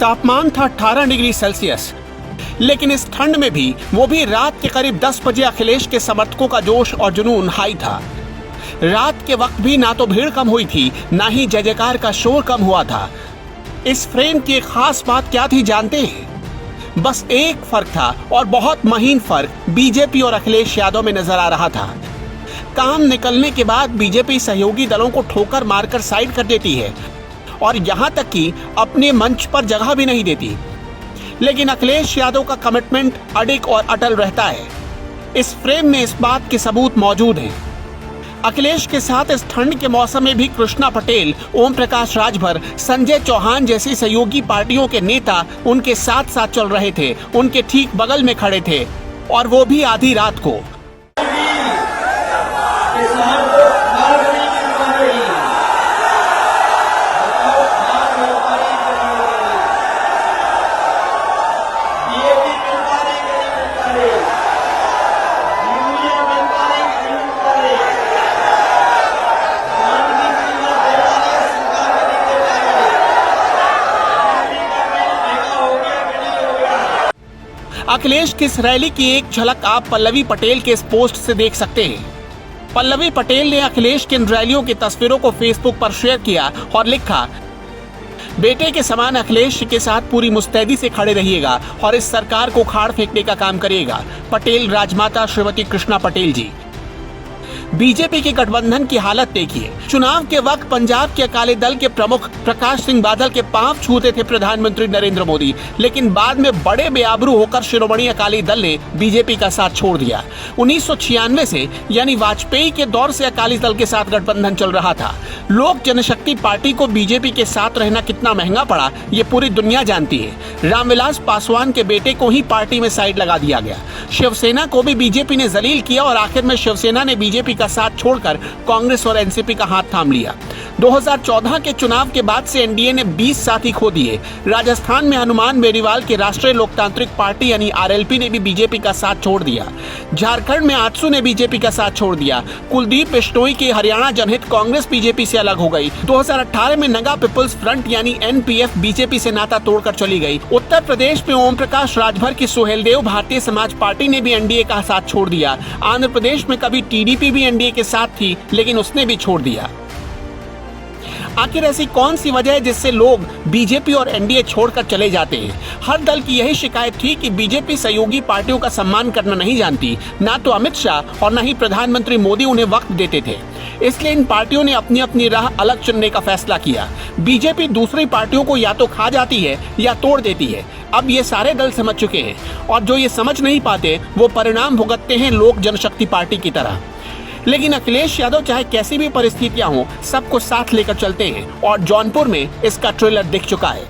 तापमान था 18 degree Celsius. लेकिन इस ठंड में भी, वो भी रात के करीब 10 बजे, अखिलेश के समर्थकों का जोश और जुनून हाई था। रात के वक्त भी ना तो भीड़ कम हुई थी, ना ही जय जयकार का शोर कम हुआ था। इस फ्रेम की एक खास बात क्या थी जानते हैं? बस एक फर्क था, और बहुत महीन फर्क बीजेपी और अखिलेश यादव में नजर आ रहा था। काम निकलने के बाद बीजेपी सहयोगी दलों को ठोकर मारकर साइड कर देती है, और यहां तक कि अपने मंच पर जगह भी नहीं देती। लेकिन अखिलेश यादव का कमिटमेंट अडिग और अटल रहता है। इस फ्रेम में इस बात के सबूत मौजूद हैं। अखिलेश के साथ इस ठंड के मौसम में भी कृष्णा पटेल, ओम प्रकाश राजभर, संजय चौहान जैसी सहयोगी पार्टियों के नेता उनके साथ साथ चल रहे थे, उनके ठीक बगल में खड़े थे, और वो भी आधी रात को। अखिलेश की इस रैली की एक झलक आप पल्लवी पटेल के इस पोस्ट से देख सकते हैं। पल्लवी पटेल ने अखिलेश की इन रैलियों की तस्वीरों को फेसबुक पर शेयर किया और लिखा, बेटे के समान अखिलेश के साथ पूरी मुस्तैदी से खड़े रहिएगा और इस सरकार को उखाड़ फेंकने का काम करिएगा। पटेल राजमाता श्रीमती कृष्णा पटेल जी। बीजेपी के गठबंधन की हालत देखिए। चुनाव के वक्त पंजाब के अकाली दल के प्रमुख प्रकाश सिंह बादल के पांव छूते थे प्रधानमंत्री नरेंद्र मोदी, लेकिन बाद में बड़े बेआबरू होकर शिरोमणि अकाली दल ने बीजेपी का साथ छोड़ दिया। 1996 से, यानी वाजपेयी के दौर से अकाली दल के साथ गठबंधन चल रहा था। लोक जनशक्ति पार्टी को बीजेपी के साथ रहना कितना महंगा पड़ा, ये पूरी दुनिया जानती है। रामविलास पासवान के बेटे को ही पार्टी में साइड लगा दिया गया। शिवसेना को भी बीजेपी ने जलील किया, और आखिर में शिवसेना ने बीजेपी का साथ छोड़कर कांग्रेस और एनसीपी का हाथ थाम लिया। 2014 के चुनाव के बाद से एनडीए ने 20 साथी खो दिए। राजस्थान में हनुमान बेनीवाल की राष्ट्रीय लोकतांत्रिक पार्टी यानी आरएलपी ने भी बीजेपी का साथ छोड़ दिया। झारखंड में आजसू ने बीजेपी का साथ छोड़ दिया। कुलदीप बिश्नोई की हरियाणा जनहित कांग्रेस बीजेपी से अलग हो गई। 2018 में नगा पीपल्स फ्रंट यानी एनपीएफ बीजेपी से नाता तोड़कर चली गई। उत्तर प्रदेश में ओम प्रकाश राजभर की सुहेलदेव भारतीय समाज पार्टी ने भी एनडीए का साथ छोड़ दिया। आंध्र प्रदेश में कभी टीडीपी भी एनडीए के साथ थी, लेकिन उसने भी छोड़ दिया। आखिर ऐसी कौन सी वजह है जिससे लोग बीजेपी और एनडीए छोड़कर चले जाते हैं? हर दल की यही शिकायत थी कि बीजेपी सहयोगी पार्टियों का सम्मान करना नहीं जानती। ना तो अमित शाह और न ही प्रधानमंत्री मोदी उन्हें वक्त देते थे। इसलिए इन पार्टियों ने अपनी अपनी राह अलग चुनने का फैसला किया। बीजेपी दूसरी पार्टियों को या तो खा जाती है या तोड़ देती है। अब ये सारे दल समझ चुके हैं, और जो ये समझ नहीं पाते वो परिणाम भुगतते हैं लोक जनशक्ति पार्टी की तरह। लेकिन अखिलेश यादव चाहे कैसी भी परिस्थितियां हों, सबको साथ लेकर चलते हैं, और जौनपुर में इसका ट्रेलर दिख चुका है।